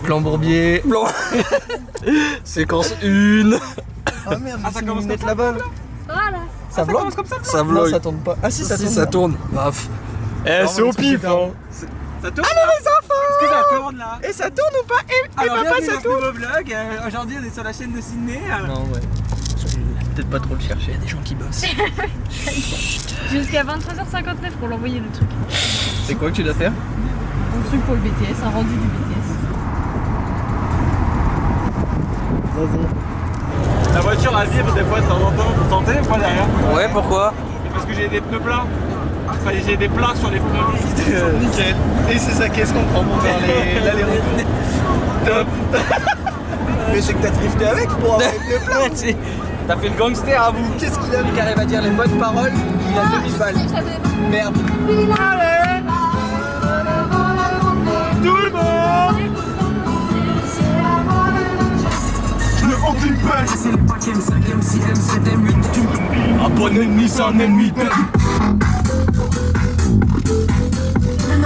Plan Bourbier. Plan. Séquence 1. Ah merde, ça commence mettre la balle. Voilà. Ça vlog comme ça. Ça Non, vlog. ça tourne pas. Ah si, Ça tourne. Baf. Eh, c'est au pif, hein. Ça tourne. Allez les enfants. Est-ce que ça tourne là? Et ça tourne ou pas? Et Alors, papa, bienvenue ça dans ce tourne. nouveau vlog. Aujourd'hui, on est sur la chaîne de Sydney. Non, ouais. Peut-être pas trop le chercher, il y a des gens qui bossent. Jusqu'à 23h59 pour l'envoyer le truc. C'est quoi que tu dois faire? Un truc pour le BTS, un rendu du BTS. La voiture elle vibre des fois de temps en temps, vous tentez ou pas derrière? Ouais, pourquoi? Parce que j'ai des pneus pleins. Enfin, j'ai des plats sur les pneus. Nickel. Et c'est sa caisse qu'on prend pour faire l'aller-retour. Top. Mais c'est que t'as drifté avec pour avoir les pneus pleins. T'as fait le gangster à vous. Qu'est-ce qu'il a vu qui arrive à dire les bonnes paroles? Il a 2000 balles. Merde. Allez. Tout le monde. Je ne aucune peine. C'est le 5ème, 5ème, 6ème, 7ème, 8ème. Un bon ennemi, c'est un ennemi.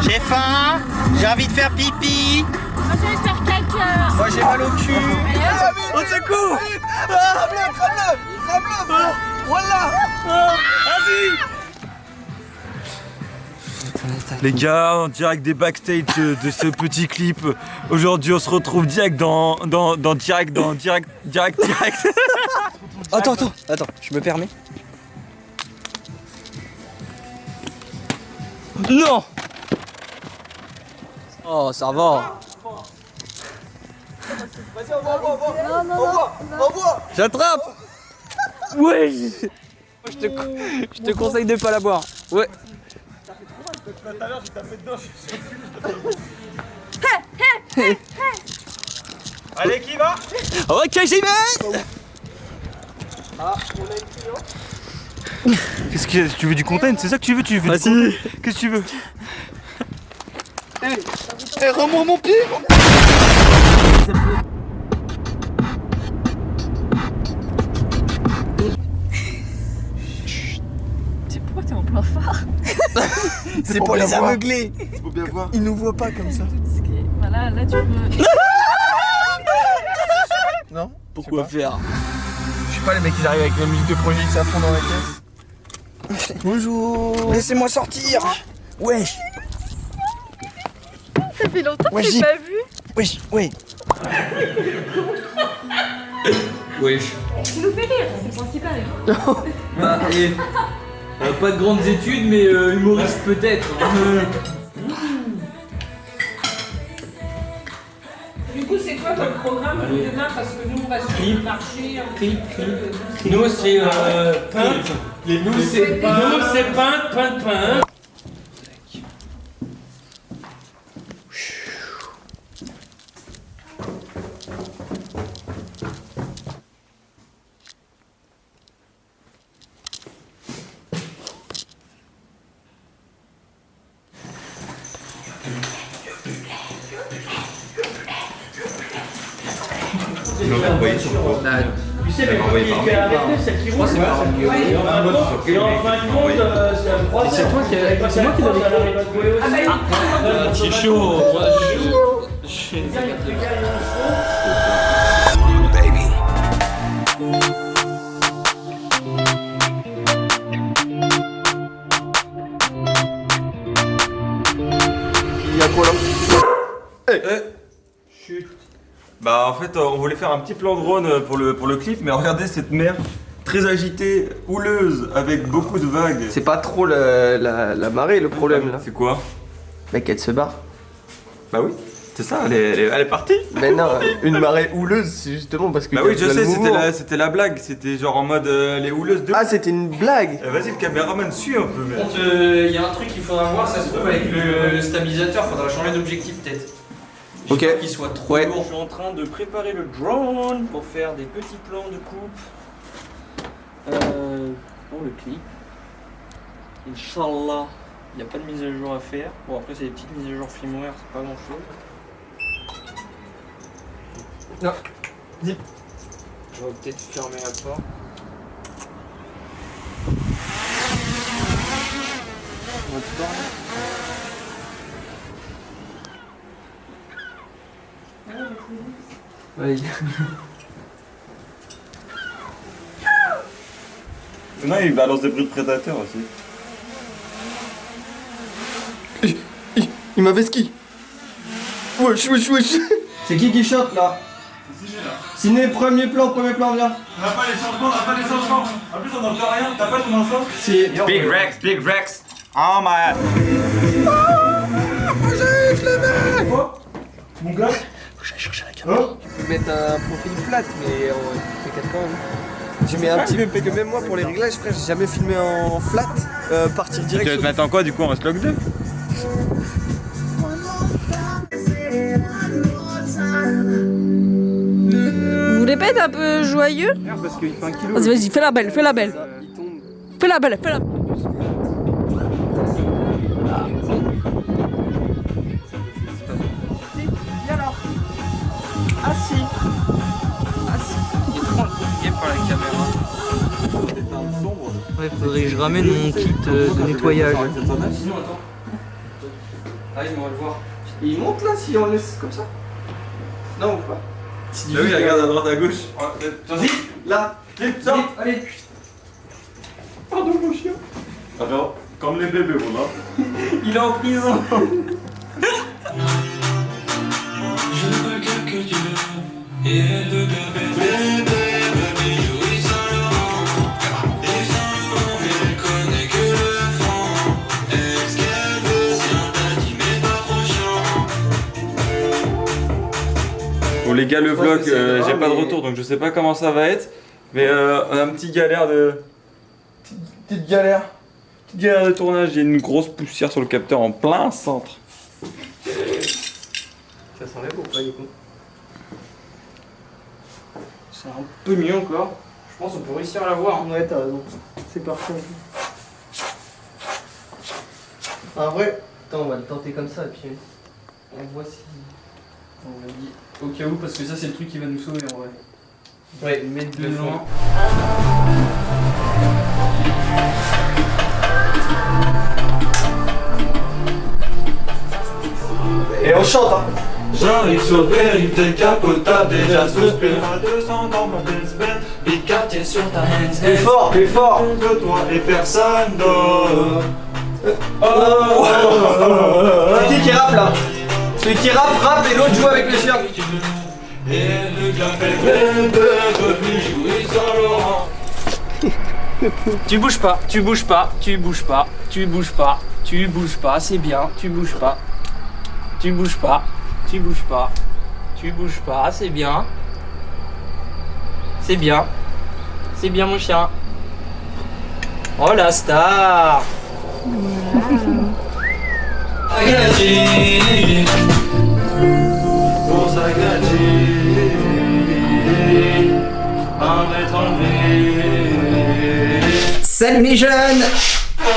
J'ai faim. J'ai envie de faire pipi. Moi je vais faire caca. Moi j'ai mal au cul. Au secours. Crame-le. Voilà. Vas-y. Les gars, en direct des backstage de ce petit clip. Aujourd'hui, on se retrouve direct dans direct. Attends, je me permets. Non. Oh, ça va. Vas-y, envoie. J'attrape. Ouais. Je te conseille de pas la boire. Ouais. Tout à l'heure, j'ai tapé dedans, Allez, qui va? Ok, j'y vais. Ah, on a une client. Qu'est-ce que tu veux du content? C'est ça que tu veux? Tu veux du Vas-y. content? Qu'est-ce que tu veux? Eh, remonte mon pied. Pourquoi t'es en plein phare? C'est pour les aveugler. Faut bien voir. Ils nous voient pas comme ça. Voilà, là tu me... Non? Pourquoi faire? Je sais pas, les mecs ils arrivent avec la musique de Projet X à fond dans la caisse. Bonjour. Laissez-moi sortir. Wesh. Ça fait longtemps que Ouais, je j'y- t'ai pas vu. Wesh, ouais. Wesh. Tu nous fais rire, c'est le principal. Bah, pas de grandes études, mais humoriste peut-être. Du coup, c'est quoi votre programme pour demain? Parce que nous, on va sur le marché. Clip. Nous c'est peintre. Nous, c'est peindre. Tu sais, mais qui a arrêté, celle qui roule. Et en fin de compte, c'est un problème. C'est moi qui l'avais C'est chaud. Il y a quoi là? Chut. Bah en fait, on voulait faire un petit plan drone pour le clip, mais regardez cette mer très agitée, houleuse, avec beaucoup de vagues. C'est pas trop la marée le problème là. C'est quoi? Mec, elle se barre. Bah oui, c'est ça, elle est partie. Mais non, une marée houleuse, c'est justement parce que. Bah il y a oui, je plein de sais, mouvements. c'était la blague, c'était genre en mode les houleuses de... Ah, c'était une blague. Vas-y, le caméraman, suis un peu, mec. Il y a un truc qu'il faudra voir, ça se trouve avec le stabilisateur, faudra changer d'objectif peut-être. Je Ok. sais pas qu'il soit trop Ouais. lourd. Je suis en train de préparer le drone pour faire des petits plans de coupe pour le clip. Inch'Allah, il n'y a pas de mise à jour à faire. Bon, après, c'est des petites mises à jour firmware, c'est pas grand chose. Non. Zip. On va peut-être fermer la porte. On va te parler. Oui. Non, il balance des bruits de prédateurs aussi. Il m'avait ski. Wesh. C'est qui chante là? Ciné, premier plan, viens. On n'a pas les changements, En plus, on n'entend rien, t'as pas ton enfant? Si. Big Rex. Oh my. Quoi? Mon gars? Faut mettre un profil flat, mais en P4 quand même. J'ai mis un petit peu, que même moi pour les réglages, frère, j'ai jamais filmé en flat. Partir direct. Tu vas te mettre en quoi du coup? En slog 2? Vous voulez pas être un peu joyeux? Parce qu'il fait 1 kilo. Vas-y, fais la belle. Il tombe. Fais la belle. Par la caméra. Ouais, faudrait que je ramène mon kit de nettoyage. Sinon, attends. Allez, on va le voir. Il monte là si on laisse comme ça? Non ou pas? Bah oui, regarde à droite à gauche. Vas-y, là. Sors, allez. Pardon mon chien. Alors, comme les bébés, voilà. Il est en prison. Je veux que tu veux. Et elle veut que Bon les gars, le vlog, j'ai pas de retour donc je sais pas comment ça va être. Mais on a un petit galère de... Petite galère de tournage, il y a une grosse poussière sur le capteur en plein centre. Ça s'enlève ou pas du coup? C'est un peu mieux encore. Je pense qu'on peut réussir à l'avoir. Ouais, t'as raison. C'est parfait. En vrai, attends, on va le tenter comme ça et puis on voit si... On va dire au cas où, parce que ça c'est le truc qui va nous sauver en vrai. Ouais, mettre de Devant. Et on chante hein. J'arrive sur le périph' décapotable, déjà soupir à 200 dans mon Benz-Benz. Big quartier sur ta hands. Plus fort. De toi et personne d'autre. C'est qui rappe là? Celui qui rappe et l'autre joue avec le chien. Et le café revenu jouer sur Laurent. Tu bouges pas, c'est bien, tu bouges pas, c'est bien. C'est bien mon chien. Oh la star. Salut les jeunes.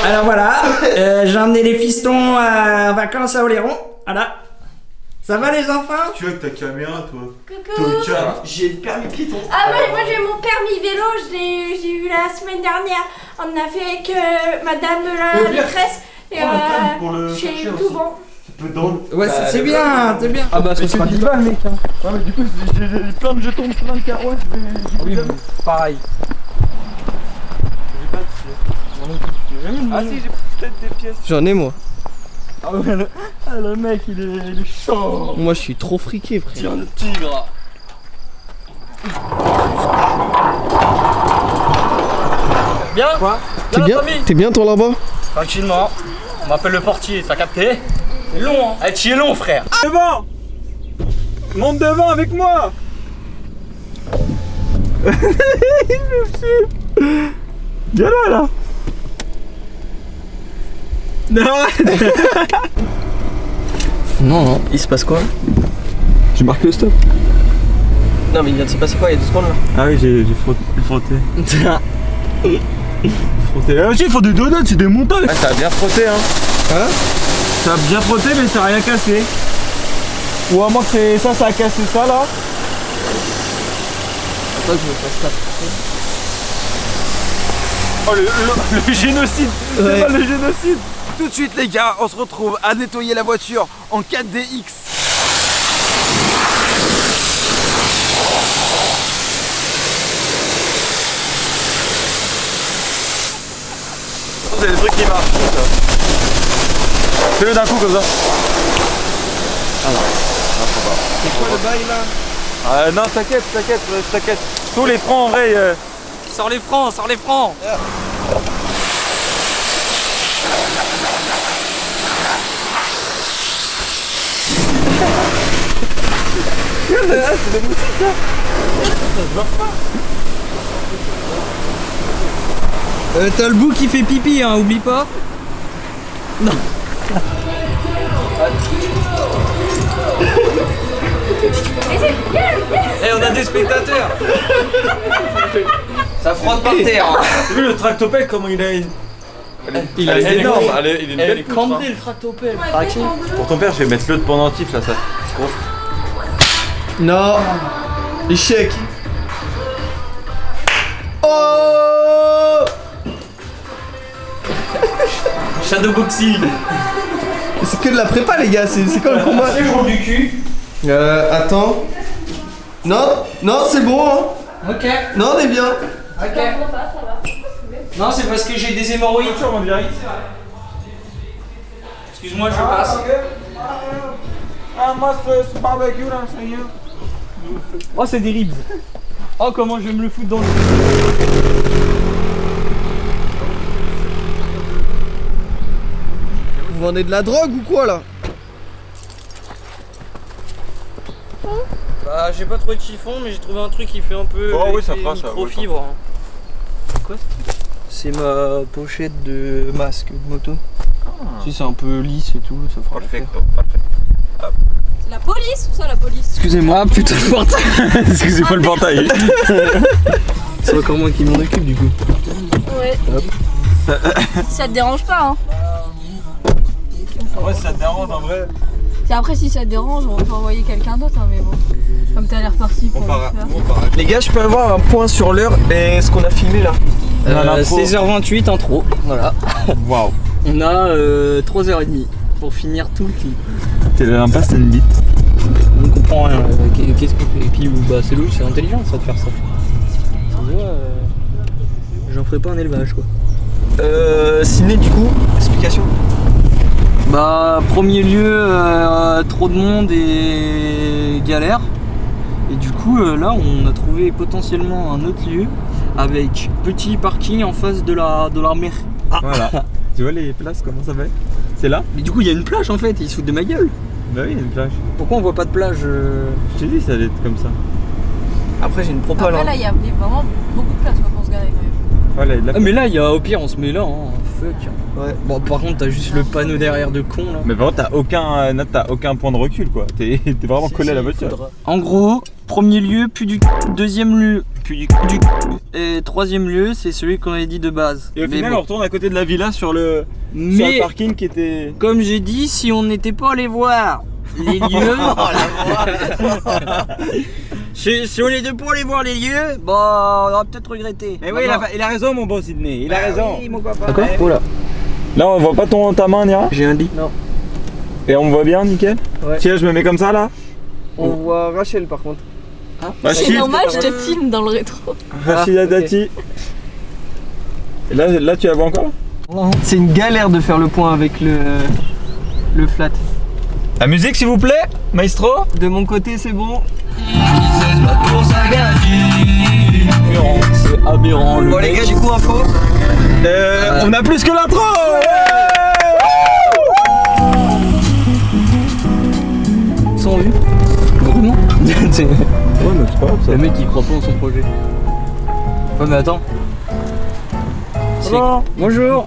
Alors voilà, j'ai emmené les fistons en vacances à Oléron. Voilà. Ça va les enfants? Tu vois que ta caméra toi? Coucou. J'ai le permis piéton. Ah moi j'ai mon permis vélo, j'ai eu la semaine dernière. On a fait avec madame la maîtresse et j'ai tout bon. Ouais, c'est bien, c'est bien. Ah bah ça sera 10 balles mec. Ouais mais du coup j'ai plein de jetons, plein de carreaux, Oui, pareil. Ah si, j'ai peut-être des pièces. J'en ai moi. Ah ouais, le mec il est chaud. Moi je suis trop friqué frère. Tiens le tigre. Bien? Quoi? T'es bien toi là-bas? Tranquillement. On m'appelle le portier, t'as capté? C'est long hein. Eh, tu es long frère. Devant! Monte devant avec moi! Viens là! Non! Non, il se passe quoi? J'ai marqué le stop. Non mais il vient de se passer quoi il y a 2 secondes là? Ah oui, j'ai frotté. Frotté. Ah si, il faut des donuts, c'est des montages. Ah, ça a bien frotté hein. Hein? Ça a bien frotté mais ça a rien cassé. Ou à moins que c'est ça a cassé ça là. Attends que je me fasse pas. Oh le génocide. Ouais. C'est pas le génocide. Tout de suite les gars, on se retrouve à nettoyer la voiture en 4DX. C'est des trucs qui marchent. Fais-le d'un coup comme ça. C'est quoi le bail là? Non, t'inquiète. Tous les francs en vrai. Sors les francs. T'as le bout qui fait pipi, hein, oublie pas. Non. Eh, on a des spectateurs. Ça frotte par terre. T'as vu le tractopelle comment il a. Il est énorme, il est une belle poutre, cambré le tractopelle. Pour ton père, je vais mettre le pendentif là, ça. Non. Échec. Oh. Shadowboxing. C'est que de la prépa les gars, c'est comme le combat. Jour du cul. Attends. Non, c'est bon hein. Ok. Non, on est bien. Ok. Non, c'est parce que j'ai des hémorroïdes. Excuse-moi, je passe. Oh, c'est des ribs. Oh, comment je vais me le foutre dans le... Vous vendez de la drogue ou quoi là? Bah, j'ai pas trouvé de chiffon, mais j'ai trouvé un truc qui fait un peu. Oh oui, ça fera ça. Microfibre. Quoi? C'est ma pochette de masque de moto. Si c'est un peu lisse et tout, ça fera l'affaire. La police ou ça la police? Excusez-moi, putain le portail. Excusez-moi le portail. C'est encore moi qui m'en occupe du coup. Ouais. Ça te dérange pas hein? Ouais, ça te dérange en vrai. Après si ça te dérange, on peut envoyer quelqu'un d'autre hein, mais bon. Comme t'as l'air parti pour le faire. Les gars, je peux avoir un point sur l'heure et ce qu'on a filmé là? 16h28 en trop, voilà. Waouh. On a 3h30 pour finir tout le clip. T'es l'impasse, t'as une bite. On comprend rien. Qu'est-ce qu'on fait? Et puis bah c'est logique, c'est intelligent ça de faire ça. Ça se voit, j'en ferai pas un élevage quoi. Ciné du coup, explication. Bah premier lieu, trop de monde et galère. Et du coup là on a trouvé potentiellement un autre lieu avec petit parking en face de la mer. Voilà. Tu vois les places, comment ça va? C'est là? Mais du coup il y a une plage en fait, ils se foutent de ma gueule. Bah oui, il y a une plage. Pourquoi on voit pas de plage Je t'ai dit ça allait être comme ça. Après j'ai une propale. Après là il y a vraiment beaucoup de place pour se garer quand même. Voilà, il a... Ah mais là au pire on se met là hein. Fuck. Ouais. Bon par contre t'as juste le panneau derrière de con là. Mais par contre t'as aucun point de recul quoi. T'es vraiment collé à la voiture. En gros, premier lieu, puis du deuxième lieu, puis du et troisième lieu, c'est celui qu'on avait dit de base. Et au Mais final bon. on retourne à côté de la villa sur le parking qui était... Comme j'ai dit, si on n'était pas allé voir les lieux... si on n'était pas allé voir les lieux, bah on aurait peut-être regretté. Mais oui, il a raison mon beau Sydney, il a raison. Oui, mon papa. D'accord. Oh là. Là on voit pas ta main Nira? J'ai un lit. Non. Et on me voit bien nickel? Ouais. Tiens, je me mets comme ça là? On voit Rachel par contre. C'est normal, je te filme dans le rétro. Rachida Dati. Et là tu la vois encore? C'est une galère de faire le point avec le flat. La musique s'il vous plaît, maestro. De mon côté c'est bon. C'est aberrant le Bon les gars du coup info. On a plus que l'intro. Sans vue. Vraiment. Ouais mais c'est pas grave ça. Le mec il croit pas en son projet. Ouais mais attends. Bonjour. Bonjour.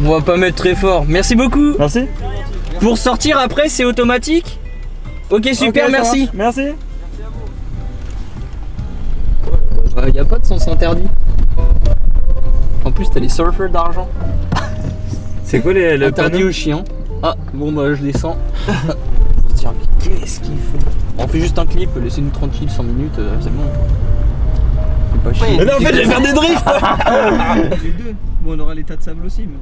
On va pas mettre très fort. Merci beaucoup. Merci. Pour sortir après c'est automatique? Ok super, Ok, ça merci. marche. Merci. Y a pas de sens interdit. En plus t'as les surfeurs d'argent. C'est quoi le Interdit panneau? aux chiens. Ah bon bah je descends. Faut se dire mais qu'est-ce qu'ils font? On fait juste un clip, laissez-nous tranquille 100 minutes, c'est bon. Fais pas chier. Mais non en fait je vais faire des drifts. Les deux. Bon on aura l'état de sable aussi mais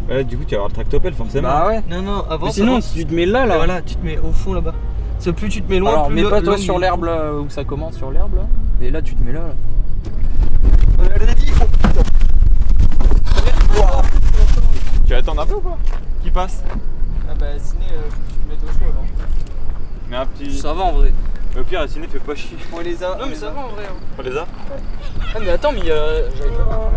bon. Ouais, du coup, tu vas avoir le tractopelle forcément. Bah ouais. Non, avant. Mais sinon, tu te mets là. Voilà, tu te mets au fond là-bas. C'est plus tu te mets loin, Alors, plus mets pas toi l'homme, sur il- l'herbe là où ça commence sur l'herbe là. Mais là, tu te mets là. Elle a dit, il faut. Tu vas attendre un peu ou pas? Qui passe? Ah bah, Ciné, faut que tu te mettes au chaud alors. Mais un petit. Ça va en vrai. Au pire, la ciné fait pas chier. On les a. Non, mais ça va en vrai. Hein. On les a? Ah, mais attends, mais j'avais pas.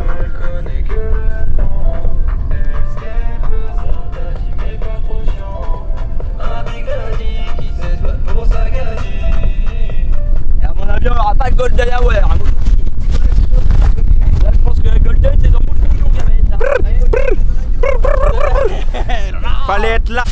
Et à mon avis, on aura pas de Golden Hour. Là, je pense que la Golden, c'est dans mon couillon, gamette. Fallait être là!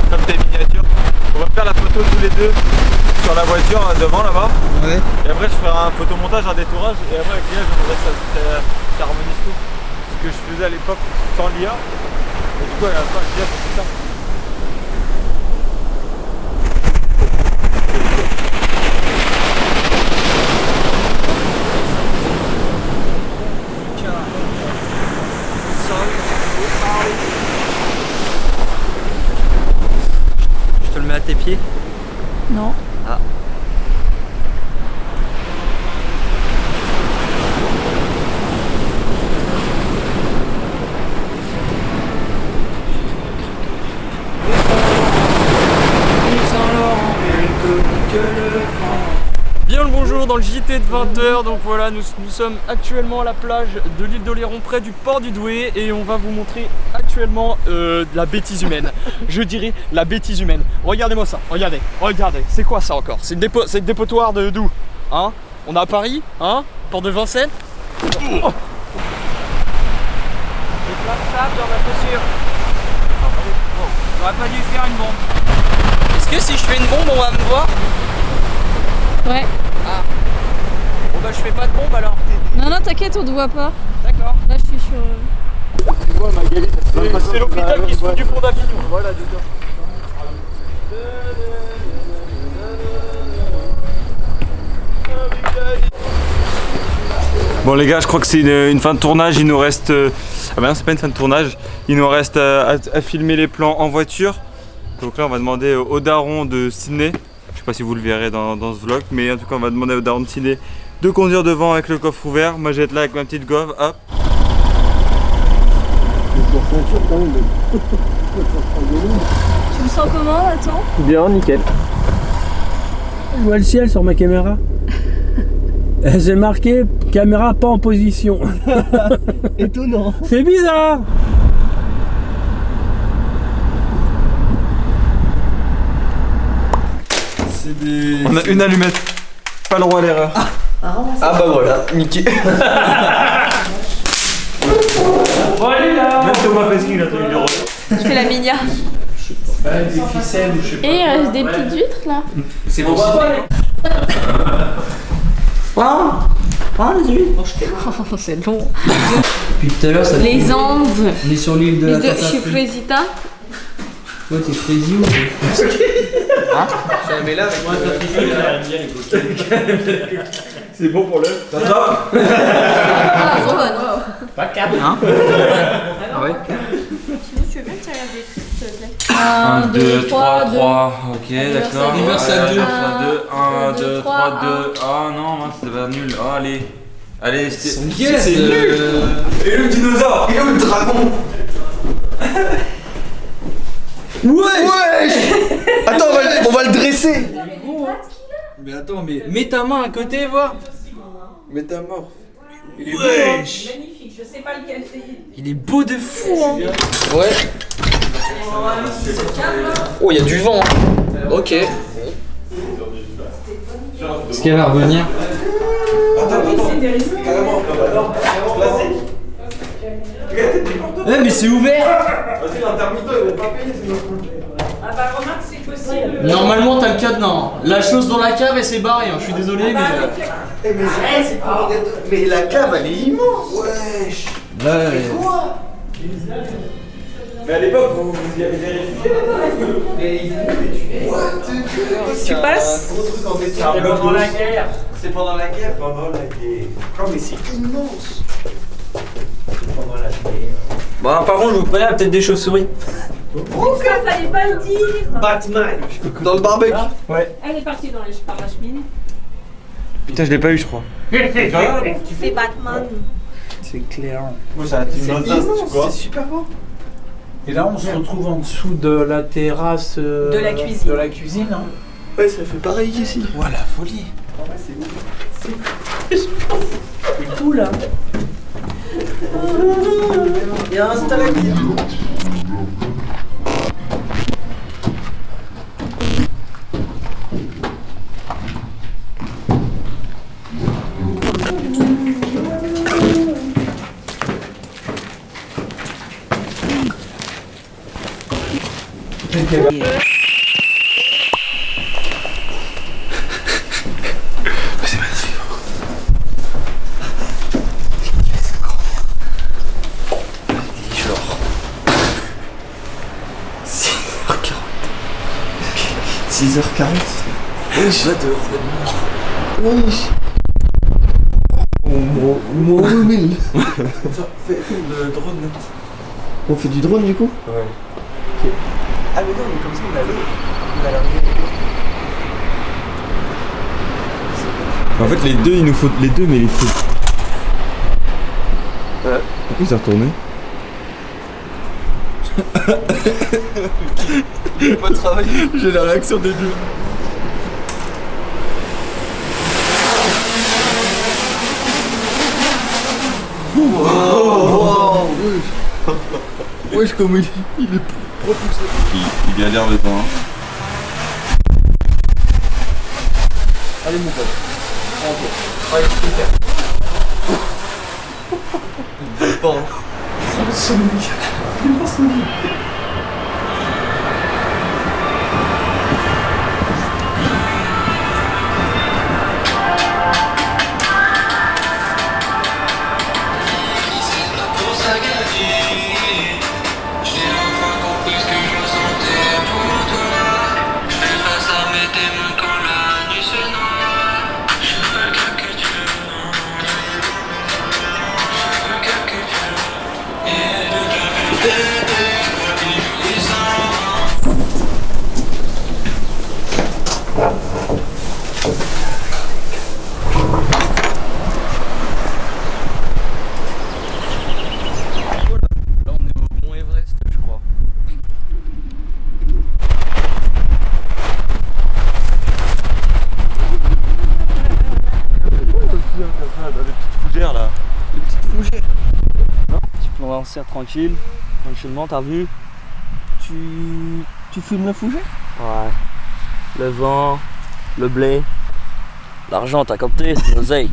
Comme tes miniatures. On va faire la photo tous les deux sur la voiture devant là-bas. Ouais. Et après je ferai un photomontage, un détourage. Et après avec l'IA, j'aimerais que ça harmonise tout. Ce que je faisais à l'époque sans l'IA. Et du coup à la fin l'IA ça fait ça. Je te le mets à tes pieds. Non. Ah. Bien le bonjour dans le JT de 20h, donc voilà, nous sommes actuellement à la plage de l'île d'Oléron près du port du Douai et on va vous montrer actuellement la bêtise humaine. Je dirais la bêtise humaine. Regardez-moi ça, regardez, c'est quoi ça encore? C'est le dépotoir de d'où? Hein? On est à Paris, hein? Port de Vincennes? Oh. J'ai plein de sable dans ma chaussure. J'aurais pas dû faire une bombe. Est-ce que si je fais une bombe on va me voir? Ouais. Ah. Bon bah je fais pas de bombe alors. Non, non, t'inquiète, on te voit pas. D'accord. Là, je suis sur. Tu vois Magali, C'est l'hôpital qui se fout du pont d'Avignon. Voilà, dedans. Bon les gars, je crois que c'est une fin de tournage, il nous reste... Ah bah non, c'est pas une fin de tournage, il nous reste à filmer les plans en voiture. Donc là on va demander au daron de Sydney, je sais pas si vous le verrez dans ce vlog, mais en tout cas on va demander au daron de Sydney de conduire devant avec le coffre ouvert. Moi je vais être là avec ma petite gove, hop. Tu me sens comment, Nathan? Bien, nickel. Je vois le ciel sur ma caméra. C'est marqué caméra pas en position. Étonnant. C'est bizarre. C'est des. On a une allumette, pas le droit à l'erreur. Ah bah voilà, nickel. Bon, allez là. Même Thomas Pesquet il a tenu du rôle. Je fais la minia. Des ficelles ou je sais pas. Et il reste des petites huîtres là. C'est pour ça. C'est long. Depuis tout à l'heure ça Les Andes. On est sur l'île de la Je Tarte à suis fruits. Frésita. Toi t'es crazy ou Mais là, avec moi, C'est bon pour l'œuf. Ah, trop bonne. Pas câble. Hein? Ah ouais. Sinon, tu veux bien te servir des trucs, s'il te plaît? 1, 2, 3, 2. Ok, d'accord. Anniversaire 1, 2, 3, 3, 2. Oh non, mince, ça va nul. Oh, allez. Allez, C'est nul. Et le dinosaure? Et le dragon? Ouais. Attends, on va le dresser. Mais attends, mais mets ta main à côté, voir. Métamorphe. Il est Magnifique, je sais pas lequel c'est. Il est beau de fou, hein. Ouais. Oh, il y a du vent. Ok. Est-ce qu'elle va revenir? Eh mais c'est ouvert. Vas-y, l'intermittent, ils vont pas payer, sinon. Ah bah remarque, c'est possible. Normalement t'as le cadenas. La chose dans la cave elle s'est barrée, hein. Je suis désolé mais... Mais la cave, elle est immense. Wesh. Quoi? Mais à l'époque, vous y avez vérifié. Tu passes? C'est pendant la guerre. C'est pendant la guerre. Pendant la guerre. Oh, mais c'est immense. Pendant la guerre. Bon par contre je vous préviens, peut-être des chauves-souris. Pourquoi fallait pas le dire? Batman. Dans le barbecue. Ouais. Elle est partie dans les par la cheminée. Putain, je l'ai pas eu, je crois. Tu fais Batman. C'est clair. C'est immense, c'est super beau. Et là, on se retrouve en dessous de la terrasse De la cuisine. De la cuisine, hein. Ouais, ça fait pareil ici. Voilà, folie. C'est cool, hein. Il y a un stalactite. C'est magnifique. Genre 6h40. Oui, j'adore. Oui. On remille. Fais le drone. On fait du drone du coup? Ouais. Ah mais non, mais comme ça on a l'eau. On a l'arrivée. En fait, les deux, il nous faut les deux, mais il faut. Ouais. Pourquoi il s'est retourné? J'ai pas travaillé. J'ai la réaction des deux. Oh, wesh, comme il est propulsé. Il galère le temps. Allez mon pote. Ok. Ouais, super. Il veut pas, hein. C'est Là. les petites fougères. Tu peux avancer tranquille, tranquillement, t'as vu? Tu filmes la fougère? Ouais. Le vent, le blé, l'argent, t'as capté, c'est l'oseille.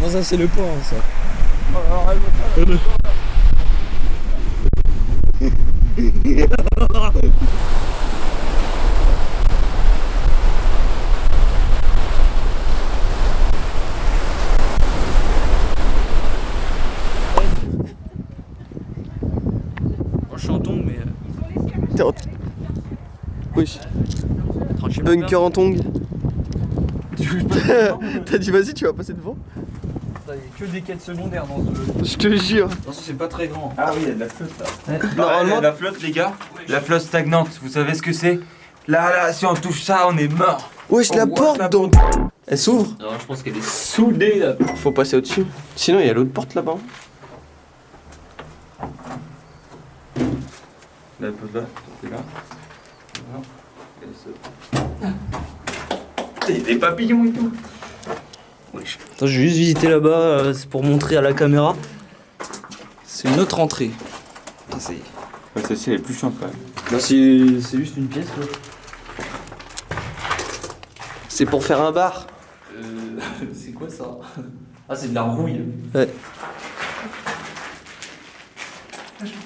Non, ça c'est le pain, ça. Moi je suis en tombe, mais Oui. tranquillement. Bunker en tongue. T'as dit vas-y, tu vas passer devant? Il y a que des quêtes secondaires dans ce jeu. Je te jure. Non, ça c'est pas très grand. Ah oui, il y a de la flotte là. Normalement, La flotte, les gars. La flotte stagnante, vous savez ce que c'est? Là, si on touche ça, on est mort. wesh, la Oh, porte la donc. Elle s'ouvre? Non, je pense qu'elle est soudée là. Faut passer au-dessus. Sinon, il y a l'autre porte là-bas. La pose là, c'est là. Il y a des papillons et tout. Attends, je vais juste visiter là-bas, c'est pour montrer à la caméra. C'est une autre entrée. Ouais, celle-ci elle est plus chiante quand même. Bah, c'est juste une pièce là. C'est pour faire un bar. C'est quoi ça? Ah, c'est de la rouille. Ouais.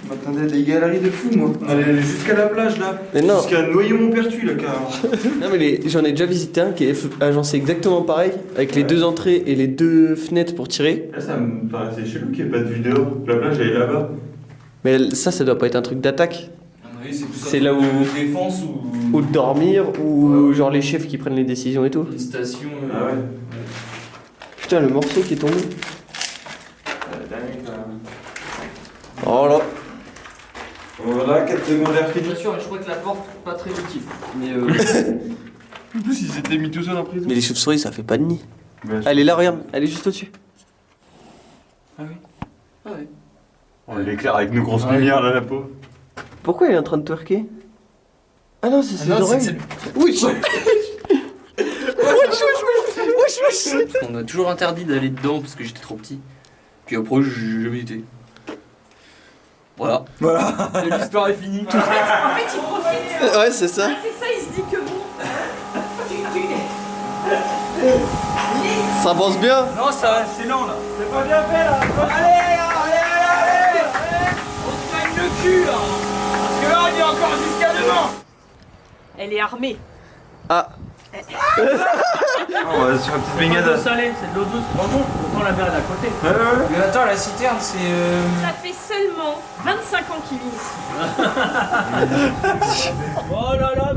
Je m'attendais à des galeries de fou, moi. On allait aller jusqu'à la plage, là. Mais non. Jusqu'à Noyer-Montpertuis, là, carrément. Non mais j'en ai déjà visité un qui est agencé exactement pareil, avec les 2 entrées et les 2 fenêtres pour tirer. Là, ça me paraissait chelou qu'il n'y ait pas de vue dehors. La plage, elle est là-bas. Mais ça doit pas être un truc d'attaque. C'est là où... défense Ou de dormir, ou genre les chefs qui prennent les décisions et tout. une station. Ah ouais. Putain, le morceau qui est tombé. Oh là. Voilà, 4 secondaires Bien finis. sûr, je crois que la porte pas très utile. Mais En plus, ils s'étaient mis tout seuls en prison. Mais les chauves-souris, ça fait pas de nid. Ouais, Elle est là, regarde, elle est juste au-dessus. ah oui. on l'éclaire avec nos grosses lumières, là, la peau. Pourquoi elle est en train de twerker? Ah non, c'est ses oreilles. Oui. On m'a toujours interdit d'aller dedans parce que j'étais trop petit. Puis après, j'ai jamais été. Voilà. Et l'histoire est finie. En fait, il profite. Ouais, c'est ça. C'est ça, il se dit que bon. Ça avance bien. Non, ça, c'est lent là. C'est pas bien fait là. Allez. On se gagne le cul là. Parce que là, on est encore jusqu'à demain. Elle est armée. Ah. On va sur une petite baignade. salée, c'est de l'eau douce. Franchement, on prend la mer à côté. Mais attends, la citerne, c'est. Ça fait seulement 25 ans qu'il vit ici. Oh là là,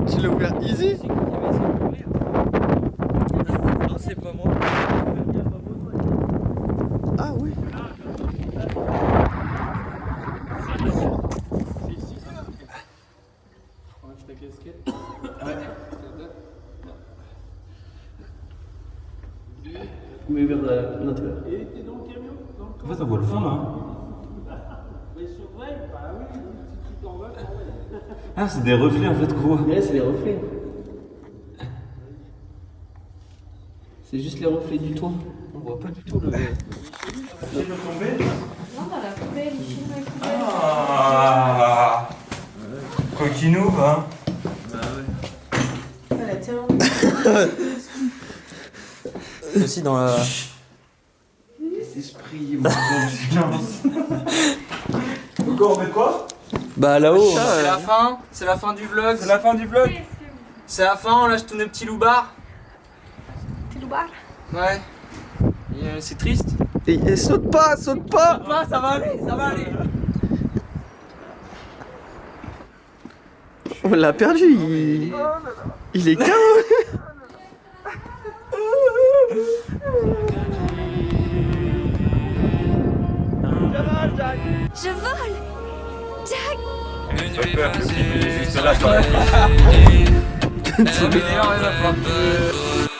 Tu l'as ouvert easy. Non, c'est pas moi. Ah oui. Mais vers l'intérieur. En fait, on voit le fond, là. Ah, c'est des reflets, en fait, qu'on voit. Ouais, c'est les reflets. C'est juste les reflets du toit. On voit pas du tout le. Non, dans la poubelle, il filme avec la poubelle. Ah Coquinou, hein. Elle a tellement. Aussi dans la. Esprit, mon silence. Encore, on fait quoi? Bah là-haut. C'est la fin. C'est la fin du vlog. C'est la fin du vlog. C'est la fin. On lâche tous nos petits loupards. T'es loubar. Ouais. Et, c'est triste. Et saute pas, saute pas. Ah, ça va aller. Ça va aller. On l'a perdu. Il est KO. Je vole. Jack. Juste là, Elle va falloir que